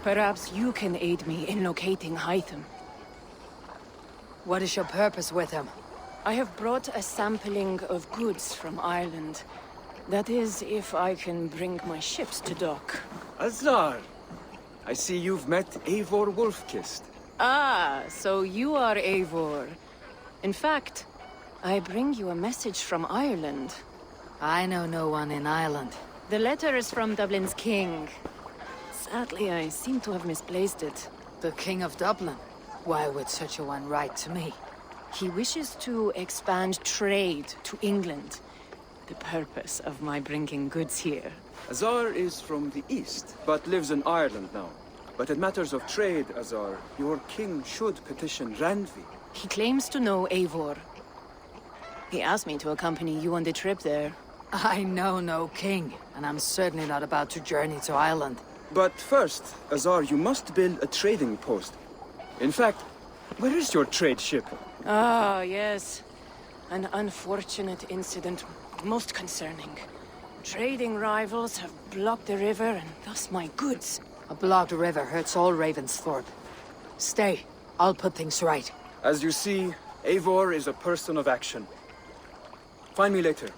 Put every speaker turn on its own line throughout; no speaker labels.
Perhaps you can aid me in locating Hytham.
What is your purpose with him?
I have brought a sampling of goods from Ireland. That is, if I can bring my ships to dock.
Azar! I see you've met Eivor Wolfkist.
Ah, so you are Eivor. In fact, I bring you a message from Ireland.
I know no one in Ireland.
The letter is from Dublin's king. Sadly, I seem to have misplaced it.
The King of Dublin? Why would such a one write to me?
He wishes to expand trade to England. The purpose of my bringing goods here.
Azar is from the east, but lives in Ireland now. But in matters of trade, Azar, your king should petition Randvi.
He claims to know Eivor. He asked me to accompany you on the trip there.
I know no king, and I'm certainly not about to journey to Ireland.
But first, Azar, you must build a trading post. In fact, where is your trade ship?
Ah, yes. An unfortunate incident, most concerning. Trading rivals have blocked the river, and thus my goods.
A blocked river hurts all Ravensthorpe. Stay. I'll put things right.
As you see, Eivor is a person of action. Find me later,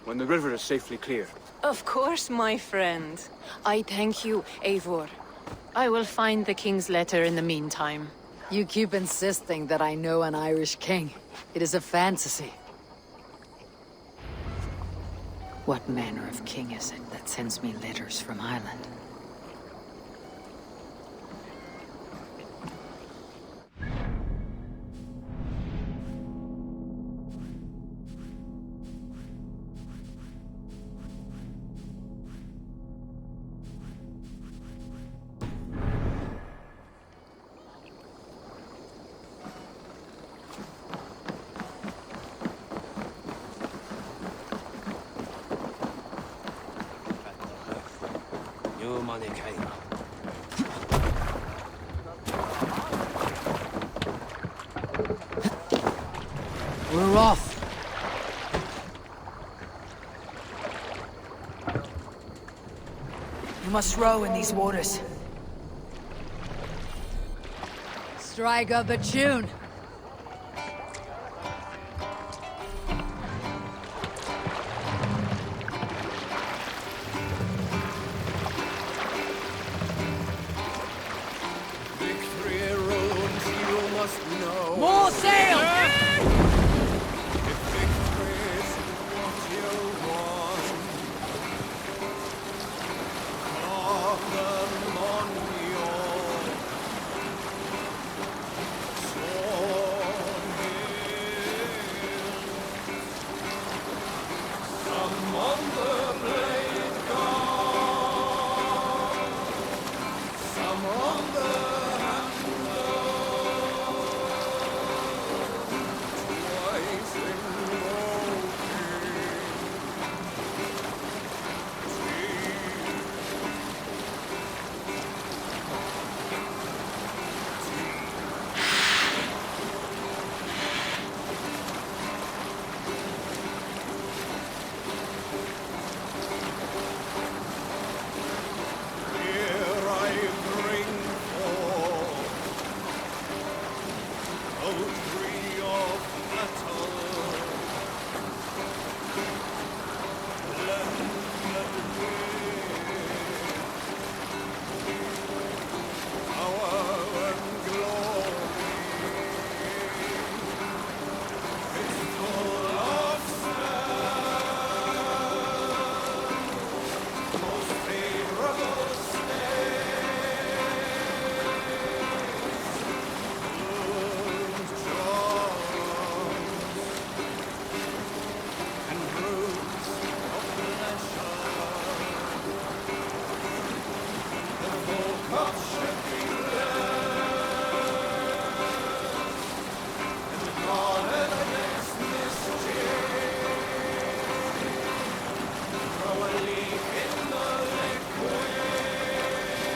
when the river is safely clear.
Of course, my friend. I thank you, Eivor. I will find the king's letter in the meantime.
You keep insisting that I know an Irish king. It is a fantasy. What manner of king is it that sends me letters from Ireland? We're off. You must row in these waters. Strike up a tune. More sail!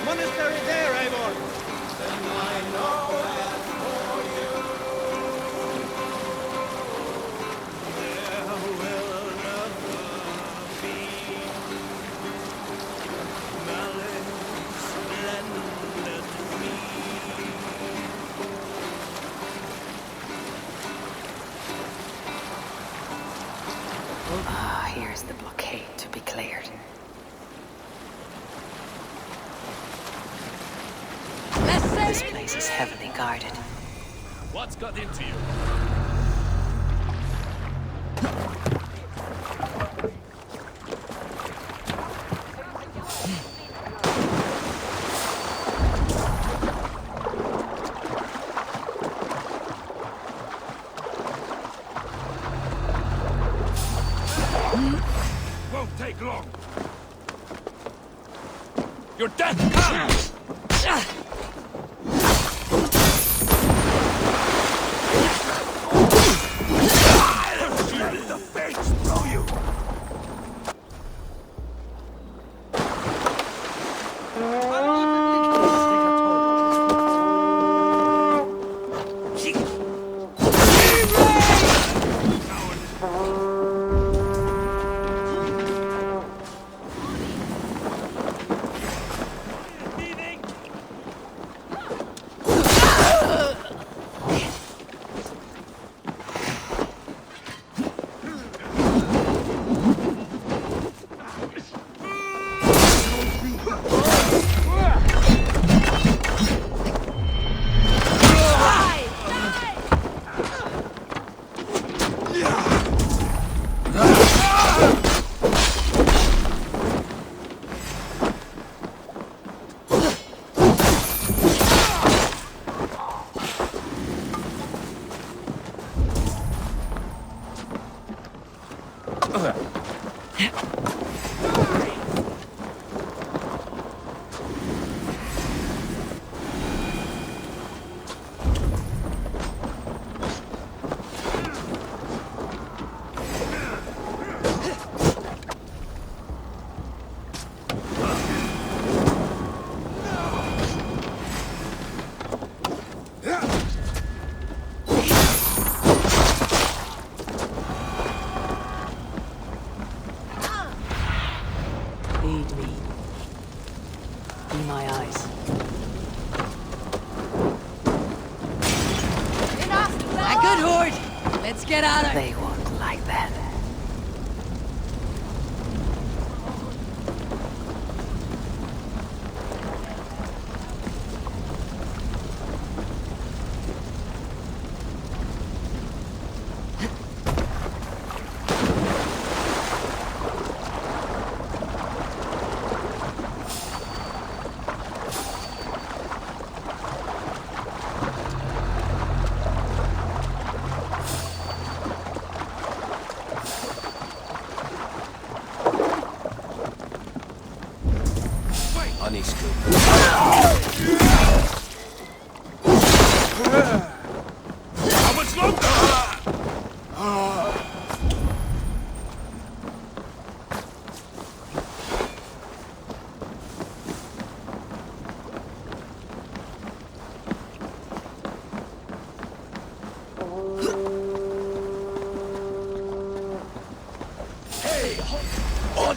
Monastery there, Eivor!
Then I know that for you there will never be malice splendid
This place is heavily guarded.
What's got into you? Won't take long. You're dead! The fates throw you!
Lead me. Be my eyes.
A good horde! Let's get out of here!
They won't like that.
Honey scoop. How much longer? Hey! On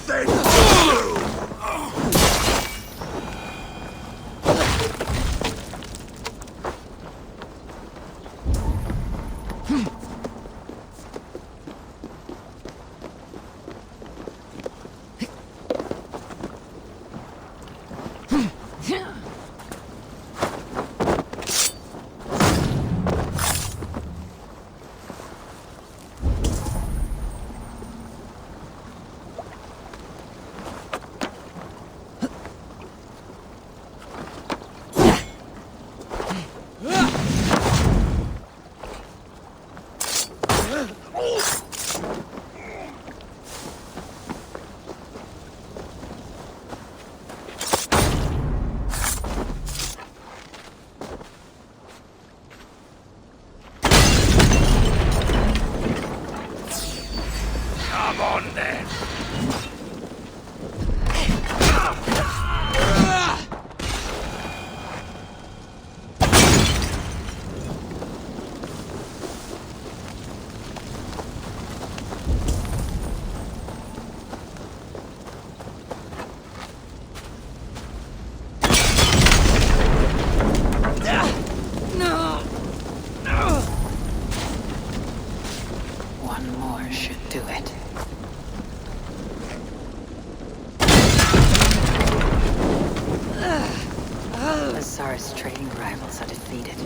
Azar's trading rivals are defeated.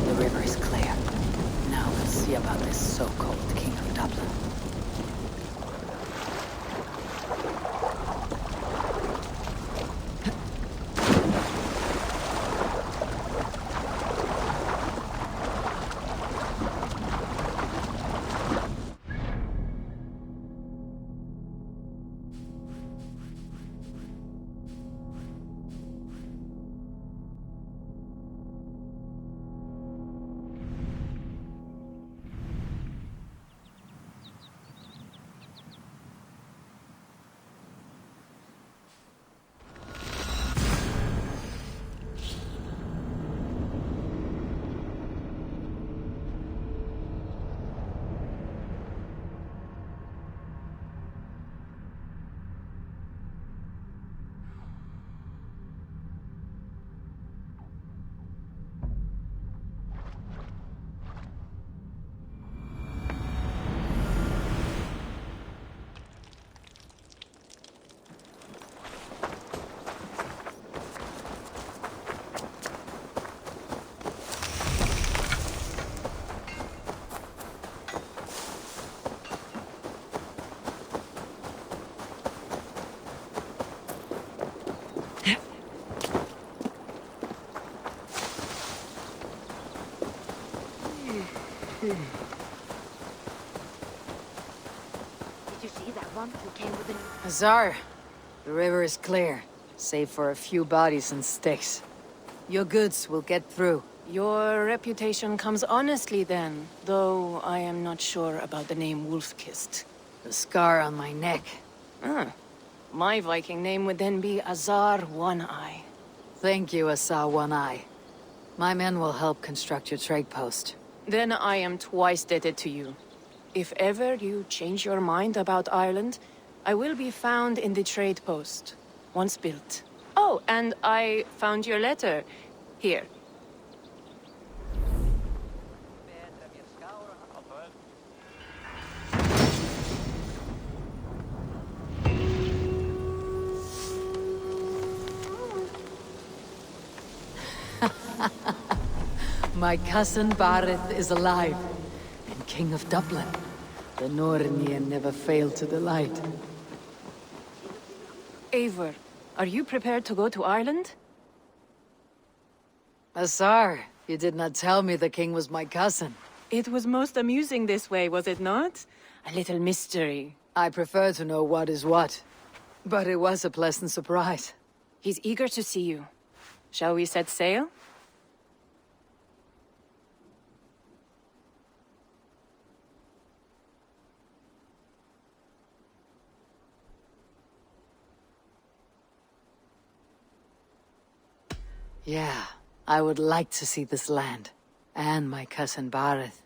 The river is clear. Now we'll see about this so-called King of Dublin.
Did you see that one who came with the...
Azar, the river is clear, save for a few bodies and sticks. Your goods will get through.
Your reputation comes honestly then, though I am not sure about the name Wolf-Kissed.
The scar on my neck.
Ah, my Viking name would then be Azar One-Eye.
Thank you, Azar One-Eye. My men will help construct your trade post.
Then I am twice indebted to you. If ever you change your mind about Ireland, I will be found in the trade post, once built. Oh, and I found your letter. Here.
My cousin Barith is alive, and King of Dublin. The Nornian never failed to delight.
Eivor, are you prepared to go to Ireland?
Azar, you did not tell me the king was my cousin.
It was most amusing this way, was it not? A little mystery.
I prefer to know what is what. But it was a pleasant surprise.
He's eager to see you. Shall we set sail?
Yeah, I would like to see this land. And my cousin Barith.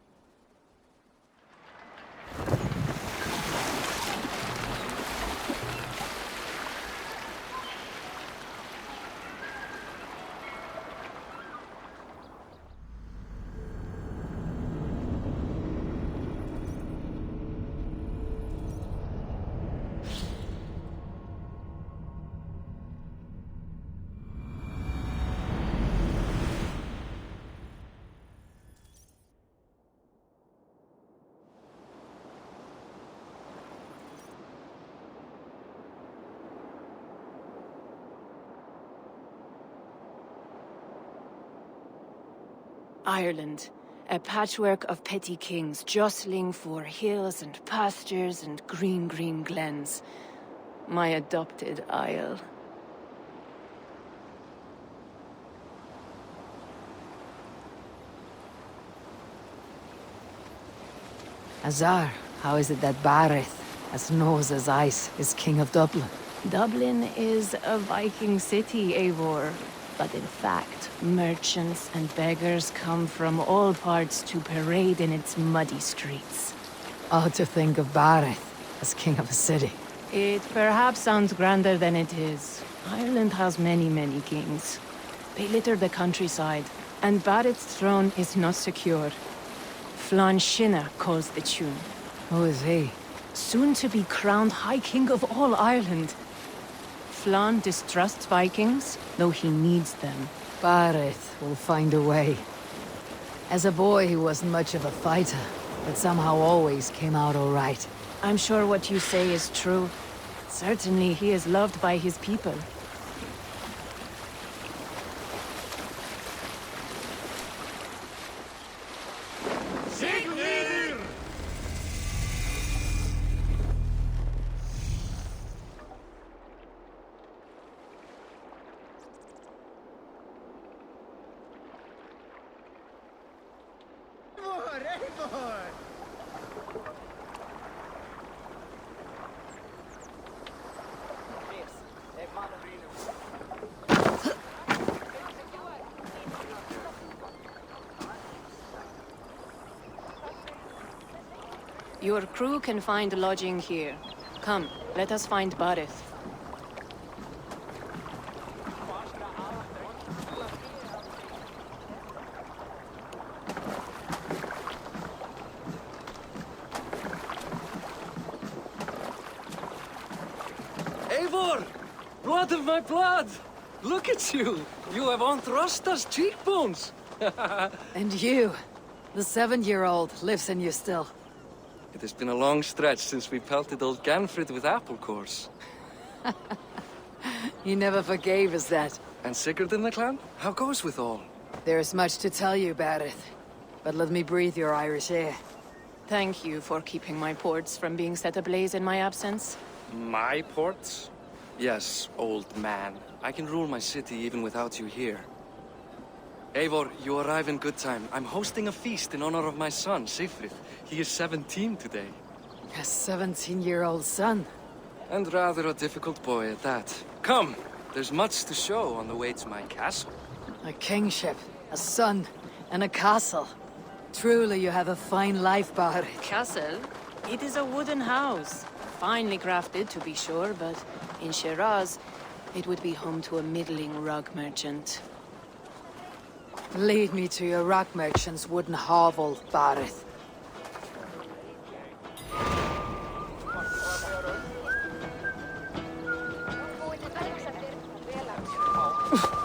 Ireland, a patchwork of petty kings jostling for hills and pastures and green glens. My adopted isle.
Azar, how is it that Barith, as nose as ice, is king of Dublin?
Dublin is a Viking city, Eivor. But in fact, merchants and beggars come from all parts to parade in its muddy streets.
Oh, to think of Barith as king of a city.
It perhaps sounds grander than it is. Ireland has many kings. They litter the countryside, and Barith's throne is not secure. Flann Sinna calls the tune.
Who is he?
Soon to be crowned High King of all Ireland. Flann distrusts Vikings, though he needs them.
Bareth will find a way. As a boy, he wasn't much of a fighter, but somehow always came out all right.
I'm sure what you say is true. Certainly, he is loved by his people. Your crew can find lodging here. Come, let us find Bareth.
Eivor! Blood of my blood! Look at you! You have Anthrasta's cheekbones!
And you, the 7-year-old, lives in you still.
It has been a long stretch since we pelted old Ganfrid with apple cores.
He never forgave us that.
And Sigurd in the clan? How goes with all?
There is much to tell you, Bareth. But let me breathe your Irish air.
Thank you for keeping my ports from being set ablaze in my absence.
My ports? Yes, old man. I can rule my city even without you here. Eivor, you arrive in good time. I'm hosting a feast in honor of my son, Sigfrid. He is 17 today.
A 17-year-old son.
And rather a difficult boy at that. Come! There's much to show on the way to my castle.
A kingship, a son, and a castle. Truly you have a fine life, Bareth.
Castle? It is a wooden house. Finely crafted, to be sure, but in Shiraz, it would be home to a middling rug merchant.
Lead me to your rock merchant's wooden hovel, Bareth.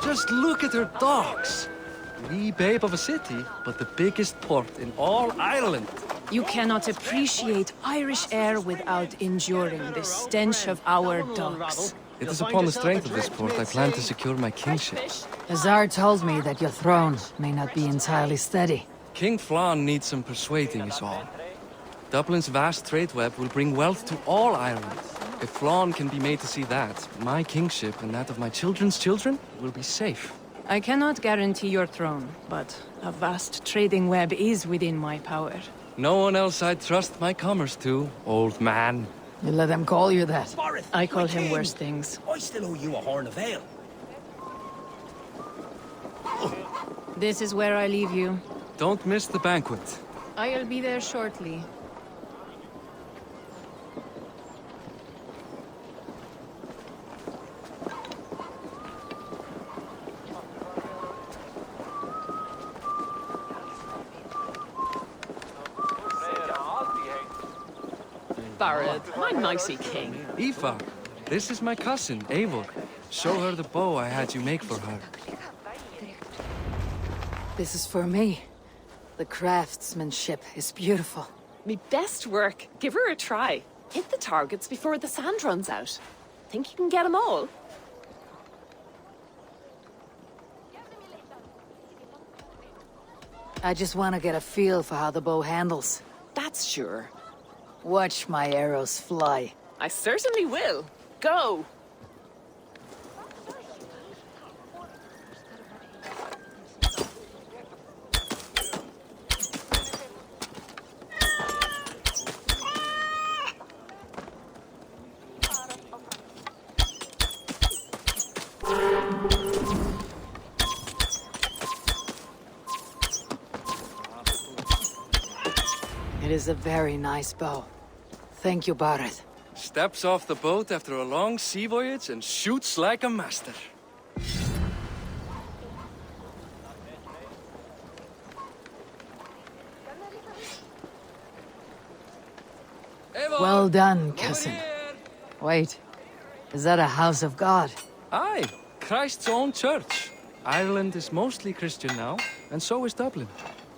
Just look at her docks! Wee babe of a city, but the biggest port in all Ireland.
You cannot appreciate Irish air without enduring the stench of our docks.
It is upon the strength of this port I plan to secure my kingship.
Azar told me that your throne may not be entirely steady.
King Flann needs some persuading is all. Dublin's vast trade web will bring wealth to all Ireland. If Flann can be made to see that, my kingship and that of my children's children will be safe.
I cannot guarantee your throne, but a vast trading web is within my power.
No one else I'd trust my commerce to, old man.
You let him call you that.
I call him worse things.
I still owe you a horn of ale.
This is where I leave you.
Don't miss the banquet.
I'll be there shortly.
Bareth, my nicey king.
Aoife, this is my cousin, Eivor. Show her the bow I had you make for her.
This is for me. The craftsmanship is beautiful.
Me best work. Give her a try. Hit the targets before the sand runs out. Think you can get them all?
I just want to get a feel for how the bow handles.
That's sure.
Watch my arrows fly.
I certainly will. Go!
It is a very nice bow. Thank you, Bareth.
Steps off the boat after a long sea voyage and shoots like a master.
Well done, cousin. Wait, is that a house of God?
Aye, Christ's own church. Ireland is mostly Christian now, and so is Dublin.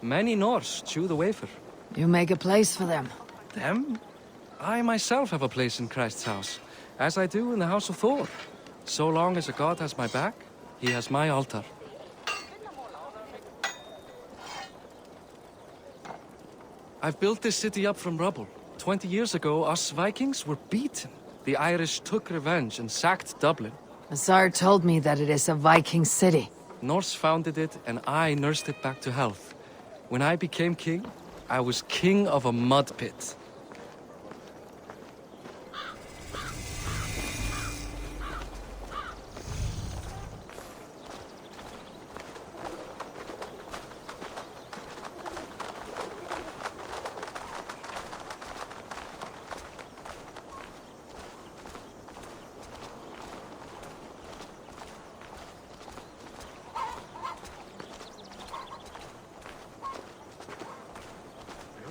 Many Norse chew the wafer.
You make a place for them.
Them? I myself have a place in Christ's house, as I do in the House of Thor. So long as a god has my back, he has my altar. I've built this city up from rubble. 20 years ago, us Vikings were beaten. The Irish took revenge and sacked Dublin.
Azar told me that it is a Viking city.
Norse founded it, and I nursed it back to health. When I became king, I was king of a mud pit.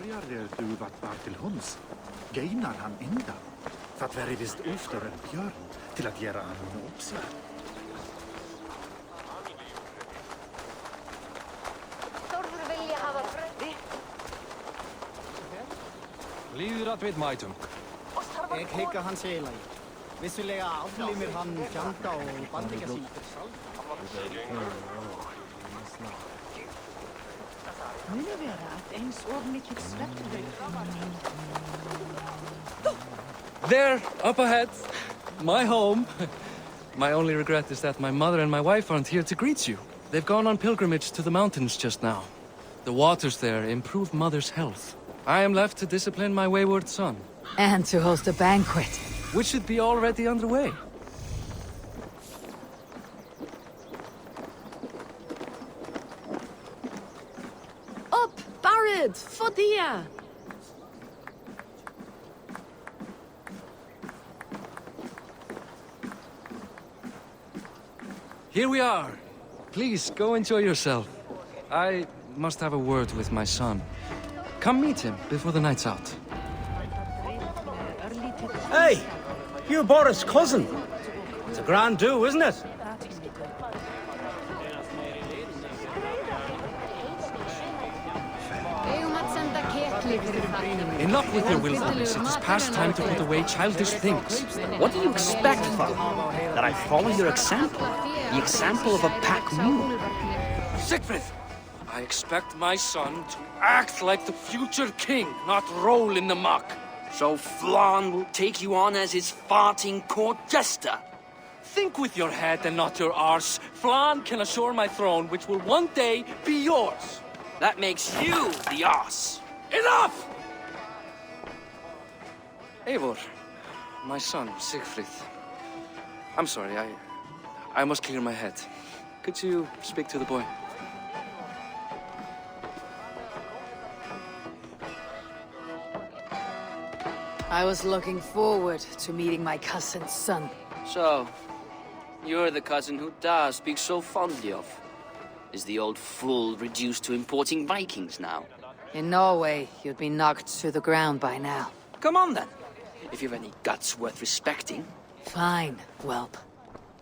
Börjar du vart bar till hunds? Geinar han ända? För att vara visst ofta en björn till att göra han uppslag.
Líður að við mætum.
Jeg hygger han seler. Vissulega aflimer han fjanta og bandikasi.
Muni vera að eins of mikil svefnvei.
There, up ahead. My home. My only regret is that my mother and my wife aren't here to greet you. They've gone on pilgrimage to the mountains just now. The waters there improve Mother's health. I am left to discipline my wayward son.
And to host a banquet.
Which should be already underway.
Up, Barid, Fodia!
Here we are. Please, go enjoy yourself. I must have a word with my son. Come meet him before the night's out.
Hey! You're Boris' cousin. It's a grand do, isn't it?
Enough with your willfulness. It is past time to put away childish things.
What do you expect, father? That I follow your example? The example of a pack mule?
Siegfried! I expect my son to act like the future king, not roll in the muck.
So Flan will take you on as his farting court jester?
Think with your head and not your arse. Flan can assure my throne, which will one day be yours.
That makes you the arse.
Enough! Eivor, my son, Siegfried. I'm sorry, I must clear my head. Could you speak to the boy?
I was looking forward to meeting my cousin's son.
So, you're the cousin who Da speaks so fondly of. Is the old fool reduced to importing Vikings now?
In Norway, you'd be knocked to the ground by now.
Come on then, if you've any guts worth respecting.
Fine, whelp.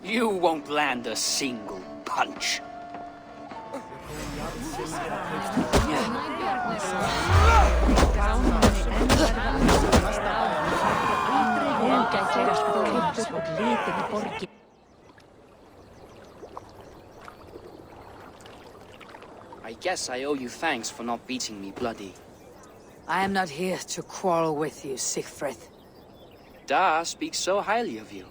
You won't land a single punch. I guess I owe you thanks for not beating me bloody.
I am not here to quarrel with you, Siegfried.
Da speaks so highly of you.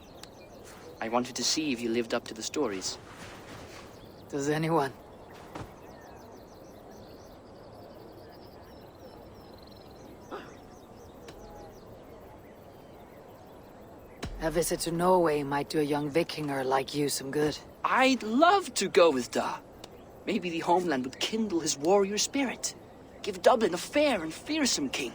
I wanted to see if you lived up to the stories.
Does anyone? A visit to Norway might do a young Vikinger like you some good.
I'd love to go with Da. Maybe the homeland would kindle his warrior spirit. Give Dublin a fair and fearsome king.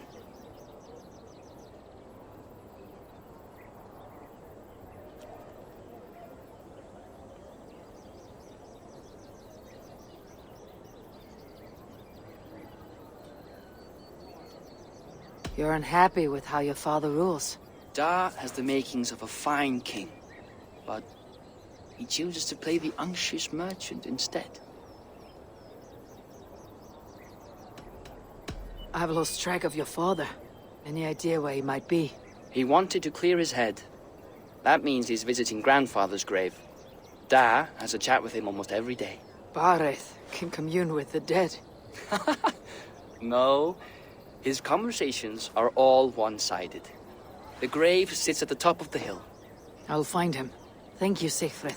You're unhappy with how your father rules.
Da has the makings of a fine king, but he chooses to play the anxious merchant instead.
I've lost track of your father. Any idea where he might be?
He wanted to clear his head. That means he's visiting grandfather's grave. Da has a chat with him almost every day.
Bareth can commune with the dead.
No, his conversations are all one-sided. The grave sits at the top of the hill.
I'll find him. Thank you, Siegfried.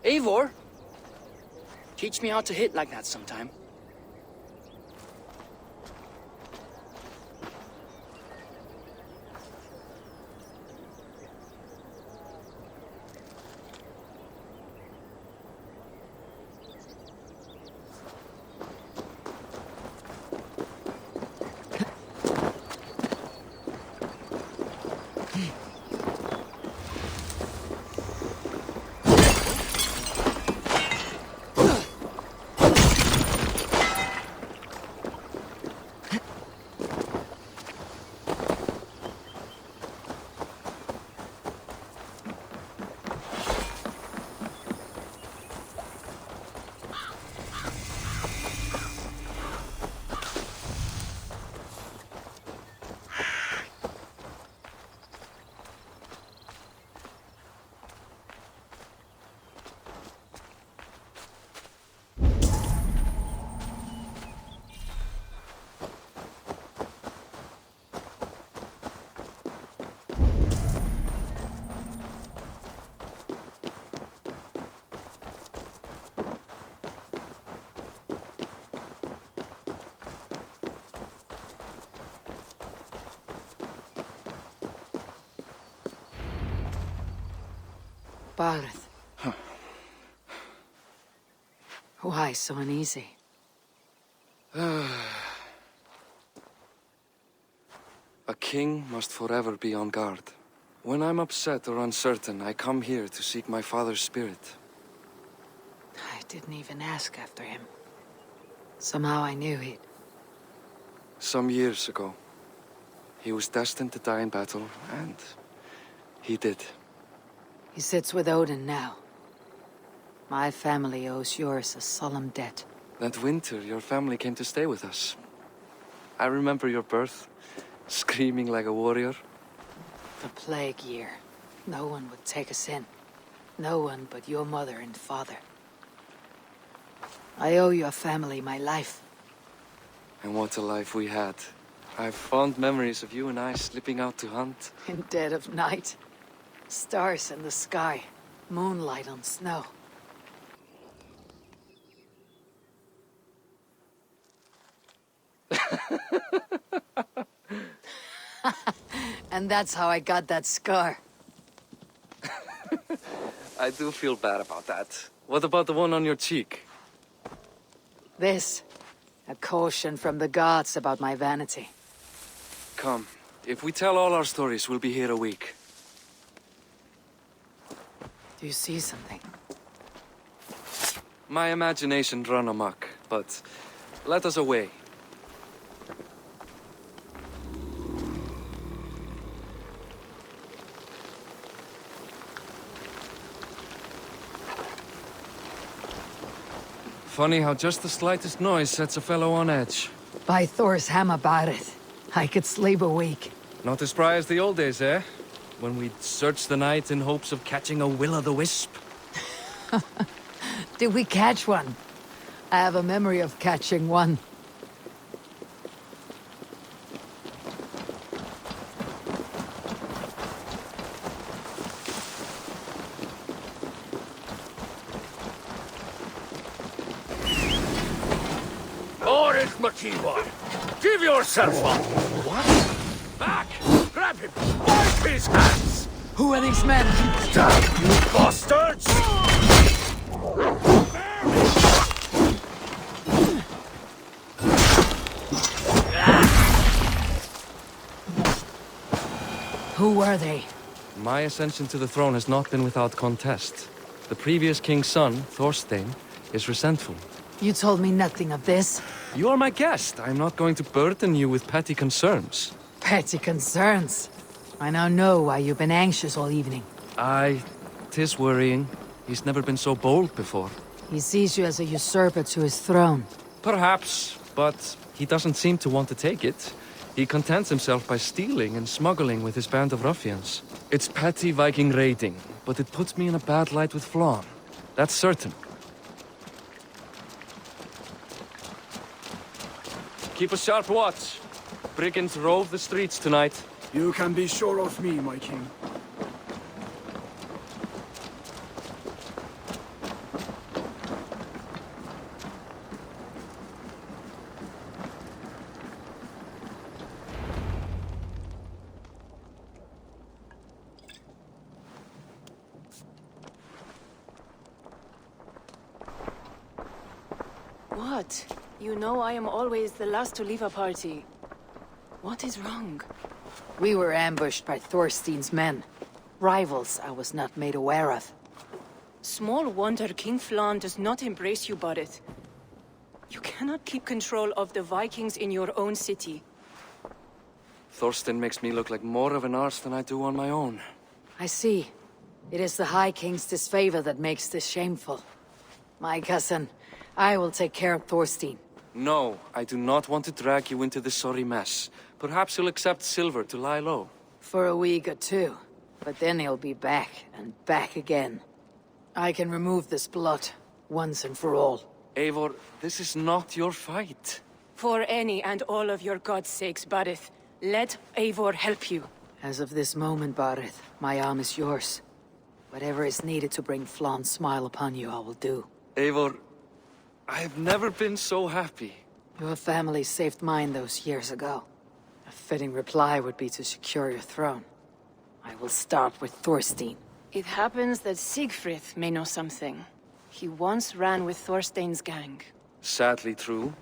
Eivor, teach me how to hit like that sometime.
Bareth. Why so uneasy?
A king must forever be on guard. When I'm upset or uncertain, I come here to seek my father's spirit.
I didn't even ask after him. Somehow I knew he'd...
Some years ago, he was destined to die in battle, and he did.
He sits with Odin now. My family owes yours a solemn debt.
That winter, your family came to stay with us. I remember your birth, screaming like a warrior.
The plague year. No one would take us in. No one but your mother and father. I owe your family my life.
And what a life we had. I have fond memories of you and I slipping out to hunt.
In dead of night. Stars in the sky. Moonlight on snow. And that's how I got that scar.
I do feel bad about that. What about the one on your cheek?
This. A caution from the gods about my vanity.
Come. If we tell all our stories, we'll be here a week.
Do you see something?
My imagination run amok, but let us away. Funny how just the slightest noise sets a fellow on edge.
By Thor's hammer, Bareth. I could sleep a week.
Not as spry as the old days, eh? When we'd search the night in hopes of catching a will-o'-the-wisp.
Did we catch one? I have a memory of catching one.
Give yourself up! What? Back! Grab him! Wipe his hands!
Who are these men?
Damn you bastards!
Who were they?
My ascension to the throne has not been without contest. The previous king's son, Thorstein, is resentful.
You told me nothing of this.
You are my guest. I'm not going to burden you with petty concerns.
Petty concerns? I now know why you've been anxious all evening.
I 'Tis worrying. He's never been so bold before.
He sees you as a usurper to his throne.
Perhaps, but he doesn't seem to want to take it. He contents himself by stealing and smuggling with his band of ruffians. It's petty Viking raiding, but it puts me in a bad light with Flann. That's certain. Keep a sharp watch. Brigands rove the streets tonight.
You can be sure of me, my king.
What? You know I am always the last to leave a party. What is wrong?
We were ambushed by Thorstein's men. Rivals I was not made aware of.
Small wonder King Flann does not embrace you, Barrett. You cannot keep control of the Vikings in your own city.
Thorstein makes me look like more of an arse than I do on my own.
I see. It is the High King's disfavor that makes this shameful. My cousin, I will take care of Thorstein.
No, I do not want to drag you into this sorry mess. Perhaps you'll accept silver to lie low.
For a week or two. But then he'll be back, and back again. I can remove this blot, once and for all.
Eivor, this is not your fight.
For any and all of your god's sakes, Barrett, let Eivor help you.
As of this moment, Barrett, my arm is yours. Whatever is needed to bring Flann's smile upon you, I will do.
Eivor, I have never been so happy.
Your family saved mine those years ago. A fitting reply would be to secure your throne. I will start with Thorstein.
It happens that Siegfried may know something. He once ran with Thorstein's gang.
Sadly true.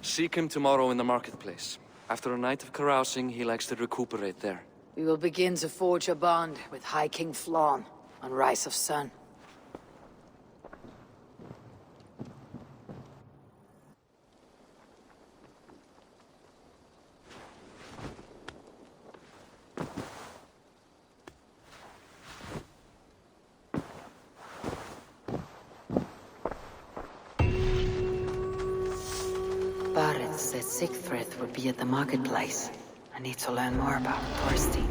Seek him tomorrow in the marketplace. After a night of carousing, he likes to recuperate there.
We will begin to forge a bond with High King Flann on Rise of Sun. Barrett said Siegfried would be at the marketplace. I need to learn more about Thorstein.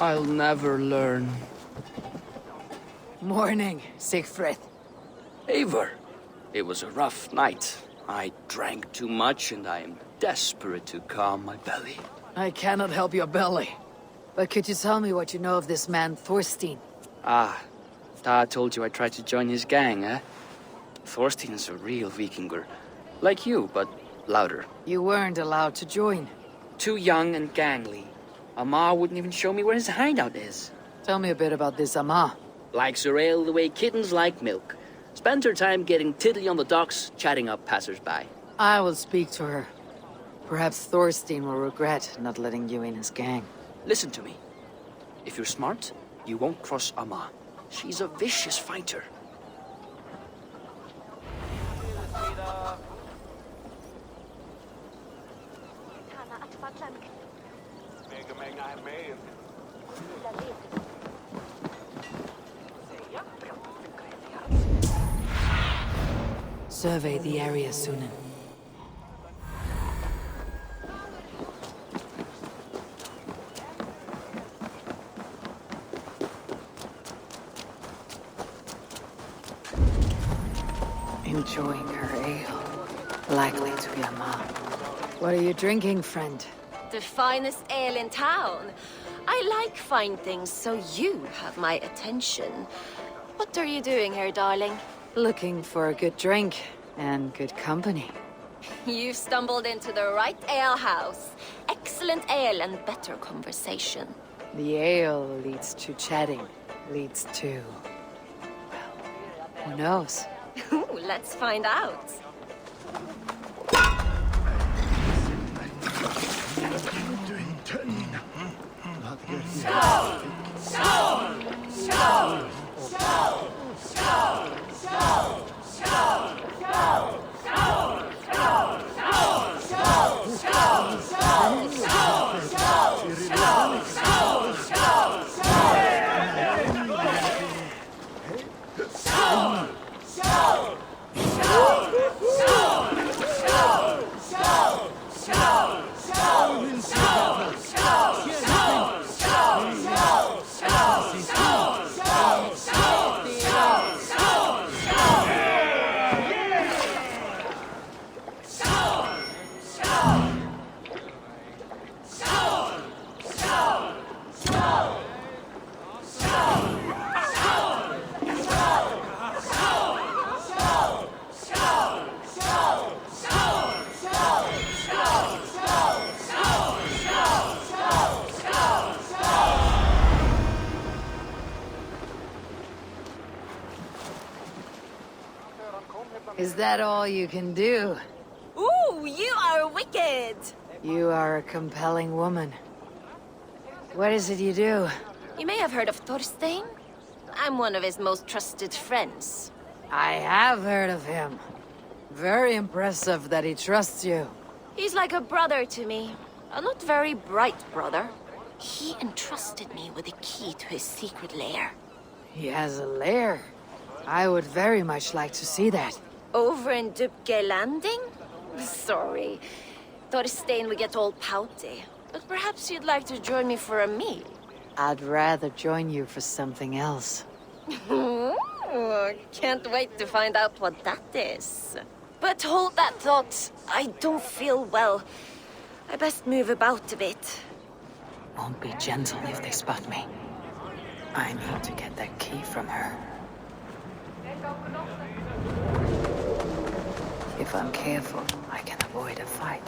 I'll never learn.
Morning, Siegfried.
Eivor, it was a rough night. I drank too much and I am desperate to calm my belly.
I cannot help your belly. But could you tell me what you know of this man, Thorstein?
Ah, Dad told you I tried to join his gang, eh? Thorstein is a real Vikinger. Like you, but louder.
You weren't allowed to join.
Too young and gangly. Amar wouldn't even show me where his hideout is.
Tell me a bit about this Amar.
Likes her ale the way kittens like milk. Spends her time getting tiddly on the docks, chatting up passers-by.
I will speak to her. Perhaps Thorstein will regret not letting you in his gang.
Listen to me. If you're smart, you won't cross Amar. She's a vicious fighter.
Survey the area, Sunan. Enjoying her ale. Likely to be Amar. What are you drinking, friend?
The finest ale in town. I like fine things, so you have my attention. What are you doing here, darling?
Looking for a good drink and good company.
You've stumbled into the right alehouse. Excellent ale and better conversation.
The ale leads to chatting, leads to... well, Who knows?
Let's find out.
Is that all you can do?
Ooh, you are wicked!
You are a compelling woman. What is it you do?
You may have heard of Thorstein. I'm one of his most trusted friends.
I have heard of him. Very impressive that he trusts you.
He's like a brother to me. A not very bright brother. He entrusted me with the key to his secret lair.
He has a lair. I would very much like to see that.
Over in Dubke Landing? Sorry. Thorstein would get all pouty. But perhaps you'd like to join me for a meal.
I'd rather join you for something else.
Can't wait to find out what that is. But hold that thought. I don't feel well. I best move about a bit.
Won't be gentle if they spot me. I need to get that key from her. If I'm careful, I can avoid a fight.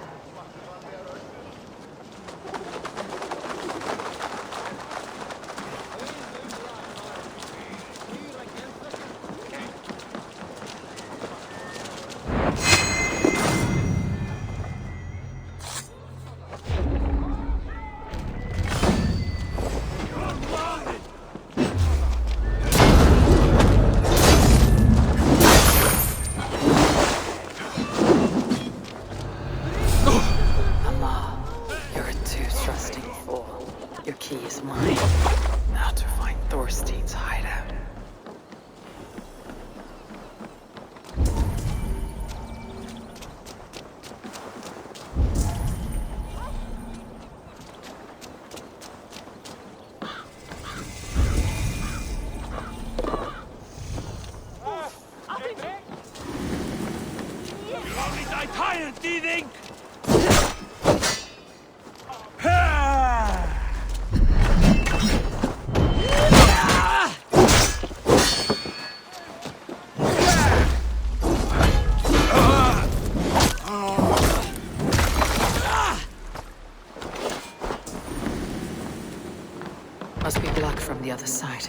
Must be blocked from the other side.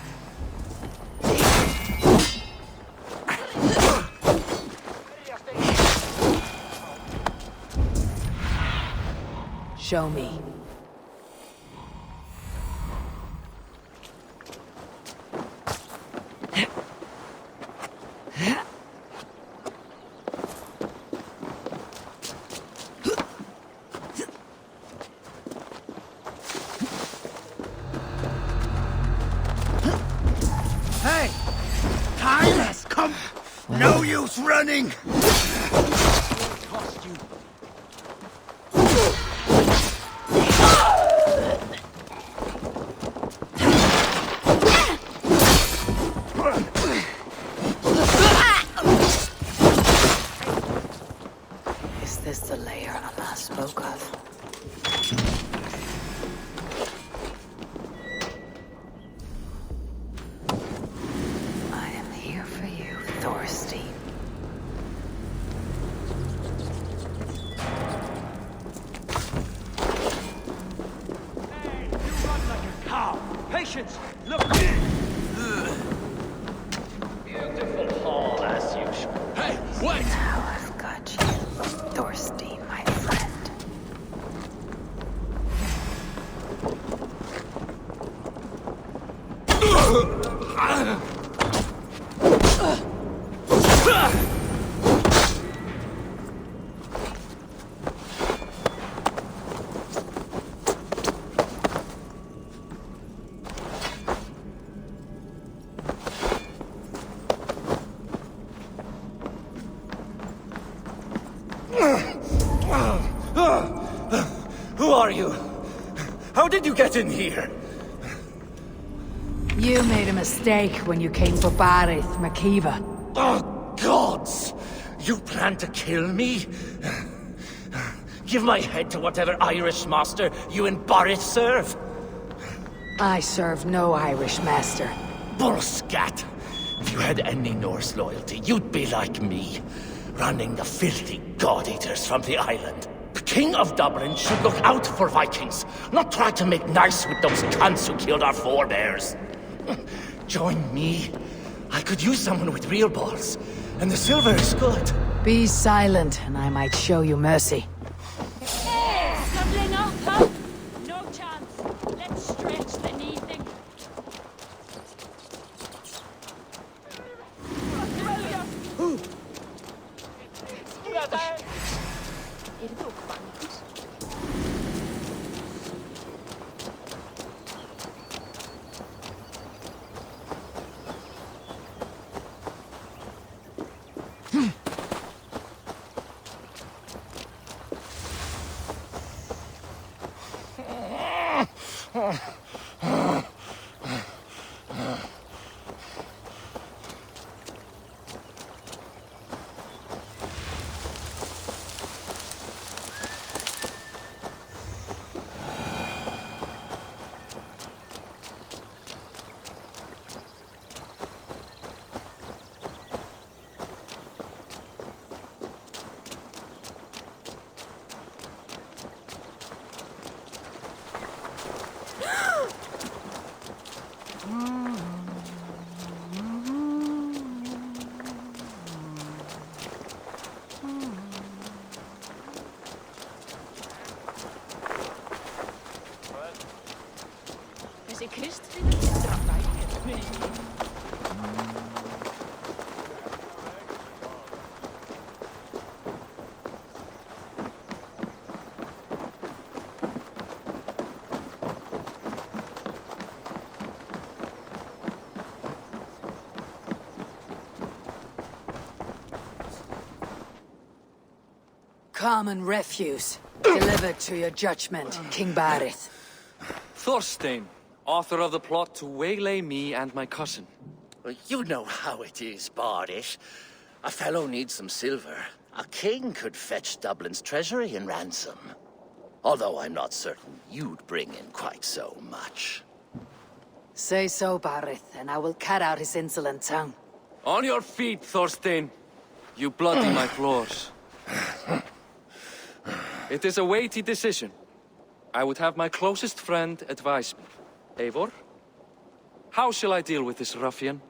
Show me.
Hey! Time has come! No use running!
Is this the lair Allah spoke of? I am here for you, Thorstein.
Hey, you run like a cow! Patience! Look! Beautiful hall. Wait!
Now I've got you, Thorstein, my friend.
Who are you? How did you get in here?
You made a mistake when you came for Barith, Makiva.
Oh, gods! You plan to kill me? Give my head to whatever Irish master you and Barith serve.
I serve no Irish master.
Bullscat! If you had any Norse loyalty, you'd be like me, running the filthy god-eaters from the island. The King of Dublin should look out for Vikings, not try to make nice with those cunts who killed our forebears. Join me. I could use someone with real balls, and the silver is good.
Be silent, and I might show you mercy.
Snuggling up, huh? No chance. Let's stretch the knee thing.
Common refuse. Delivered to your judgment, King Barith.
Thorstein, author of the plot to waylay me and my cousin.
You know how it is, Bardish. A fellow needs some silver. A king could fetch Dublin's treasury in ransom. Although I'm not certain you'd bring in quite so much.
Say so, Barith, and I will cut out his insolent tongue.
On your feet, Thorstein. You bloody my floors. It is a weighty decision. I would have my closest friend advise me. Eivor, how shall I deal with this ruffian?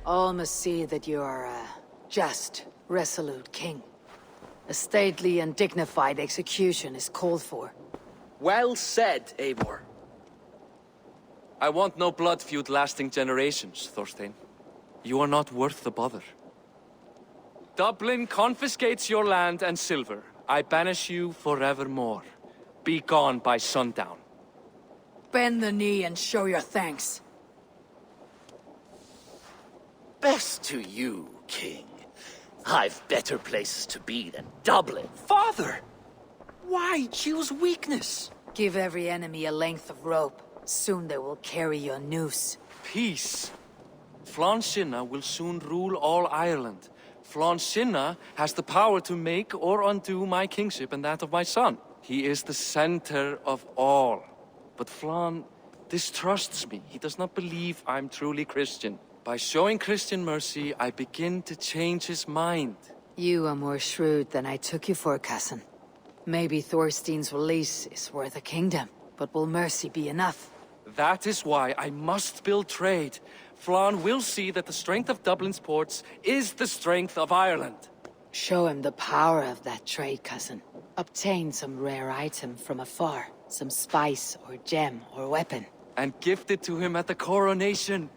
All must see that you are a just, resolute king. A stately and dignified execution is called for.
Well said, Eivor. I want no blood feud lasting generations, Thorstein. You are not worth the bother. Dublin confiscates your land and silver. I banish you forevermore. Be gone by sundown.
Bend the knee and show your thanks.
Best to you, King. I've better places to be than Dublin.
Father! Why choose weakness?
Give every enemy a length of rope. Soon they will carry your noose.
Peace. Flann Sinna will soon rule all Ireland. Flann Sinna has the power to make or undo my kingship and that of my son. He is the center of all. But Flann distrusts me. He does not believe I'm truly Christian. By showing Christian mercy, I begin to change his mind.
You are more shrewd than I took you for, cousin. Maybe Thorstein's release is worth a kingdom, but will mercy be enough?
That is why I must build trade. Flann will see that the strength of Dublin's ports is the strength of Ireland.
Show him the power of that trade, cousin. Obtain some rare item from afar. Some spice or gem or weapon.
And gift it to him at the coronation.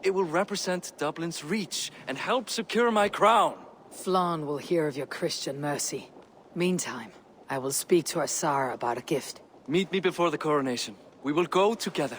It will represent Dublin's reach and help secure my crown.
Flann will hear of your Christian mercy. Meantime, I will speak to Asar about a gift.
Meet me before the coronation. We will go together.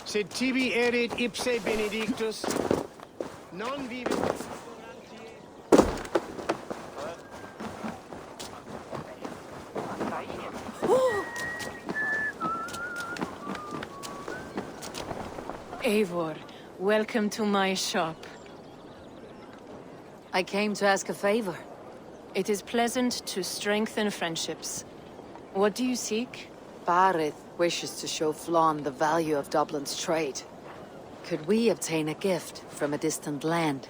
Sed tibi erit ipse benedictus, non vivit...
Eivor, welcome to my shop.
I came to ask a favor.
It is pleasant to strengthen friendships. What do you seek?
Barith wishes to show Flann the value of Dublin's trade. Could we obtain a gift from a distant land?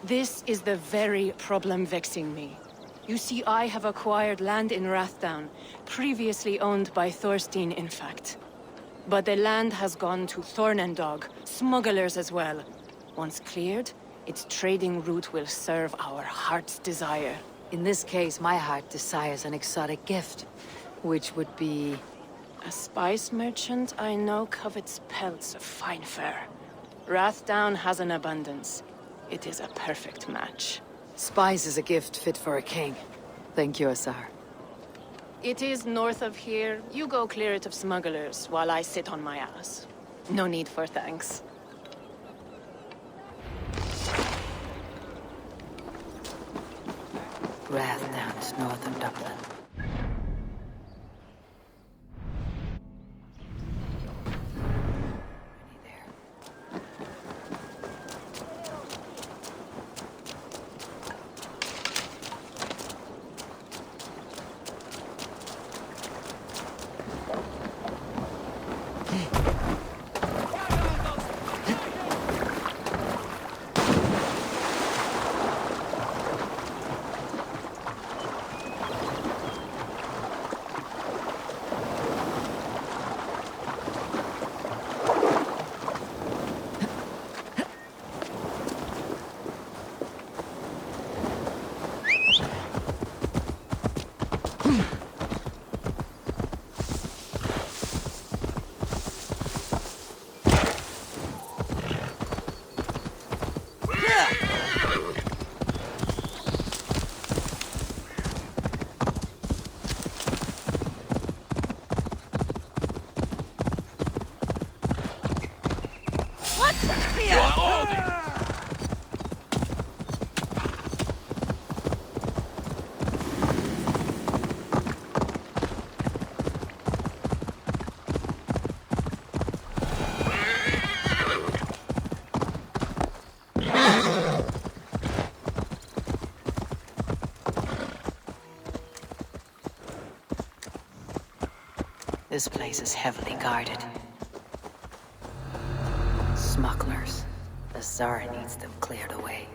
This is the very problem vexing me. You see, I have acquired land in Rathdown, previously owned by Thorstein, in fact. But the land has gone to Thornendog, smugglers as well. Once cleared, its trading route will serve our heart's desire.
In this case, my heart desires an exotic gift, which would be...
A spice merchant I know covets pelts of fine fur. Rathdown has an abundance. It is a perfect match.
Spice is a gift fit for a king. Thank you, Asar.
It is north of here. You go clear it of smugglers, while I sit on my ass. No need for thanks.
Rathdown is north of Dublin. This place is heavily guarded. Smugglers. The Tsar needs them cleared away.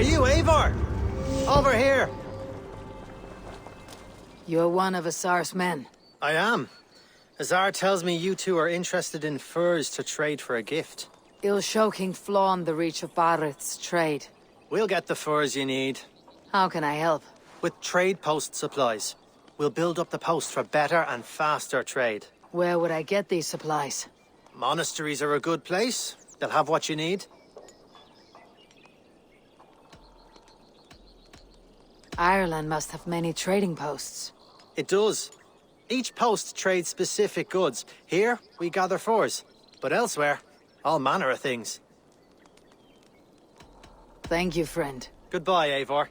Are you Eivor? Over here.
You're one of Asar's men.
I am. Azar tells me you two are interested in furs to trade for a gift.
It'll show King Flawn the reach of Barith's trade.
We'll get the furs you need.
How can I help?
With trade post supplies. We'll build up the post for better and faster trade.
Where would I get these supplies?
Monasteries are a good place. They'll have what you need.
Ireland must have many trading posts.
It does. Each post trades specific goods. Here, we gather furs. But elsewhere, all manner of things.
Thank you, friend.
Goodbye, Eivor.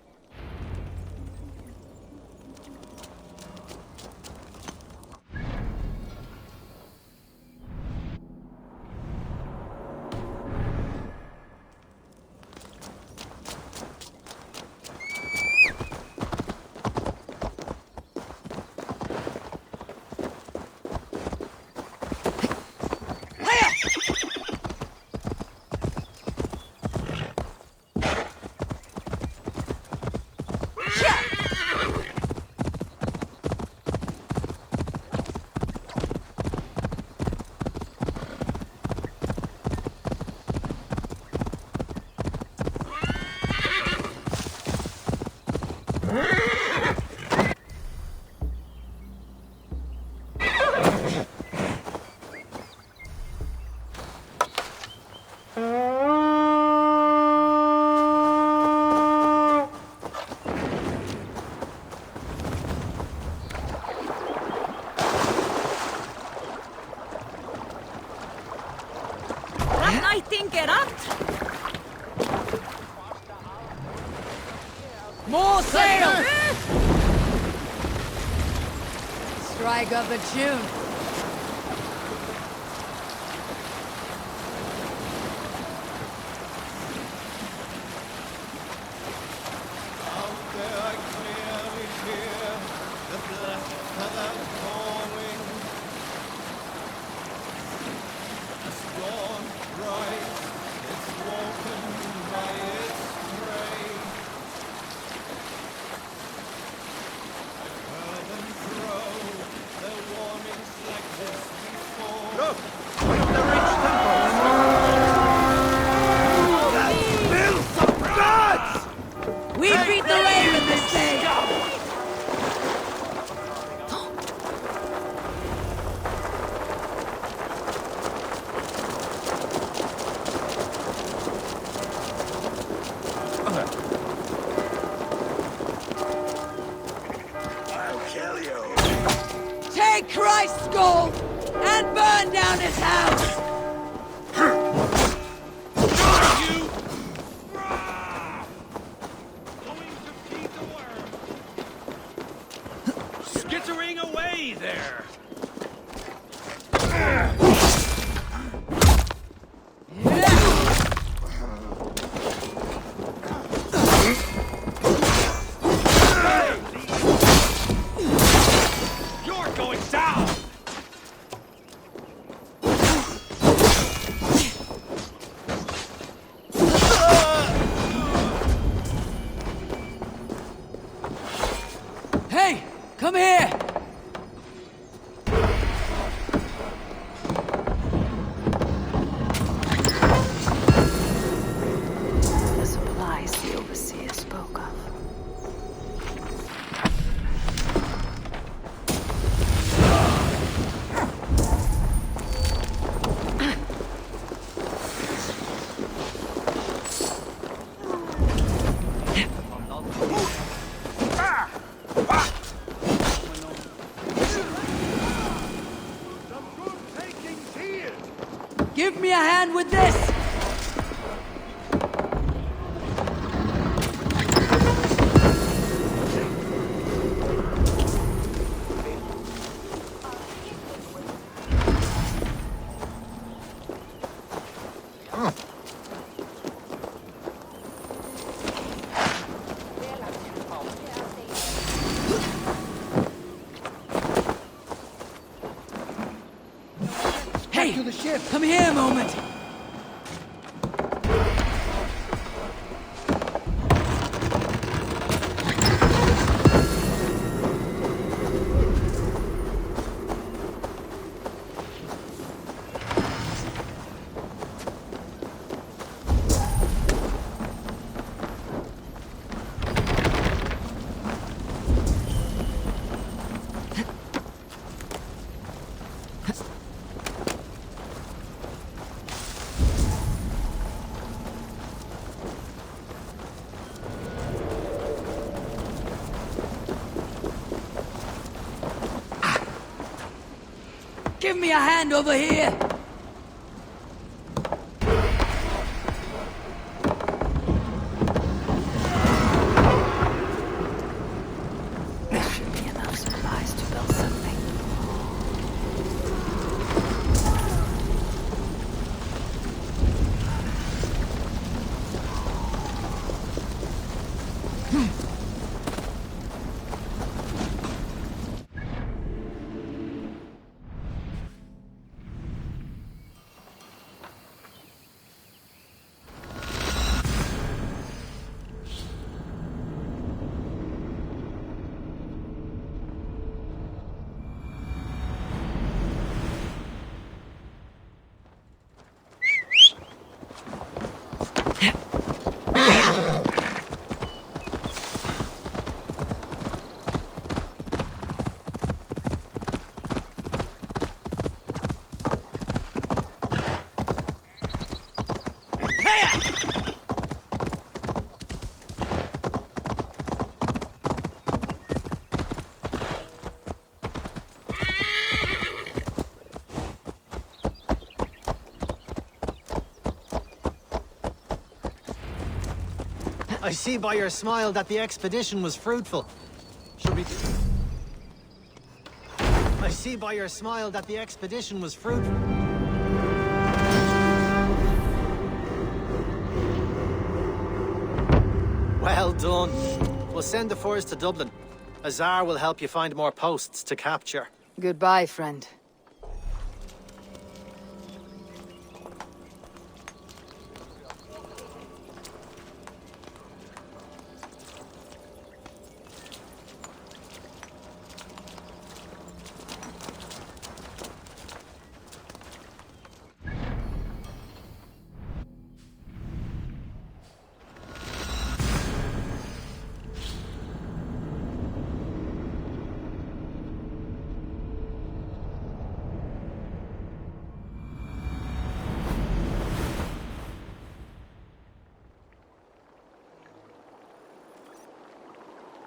More sail! Strike up a tune. Take Christ's gold and burn down his house!
Skittering away there! You're going down!
Hey, come here!
The supplies the overseer spoke of.
Give me a hand with this! Hey, to the ship. Come here a moment. Give me a hand over here!
There should be enough supplies to build something.
I see by your smile that the expedition was fruitful. Should we... I see by your smile that the expedition was fruitful. Well done. We'll send the force to Dublin. Azar will help you find more posts to capture.
Goodbye, friend.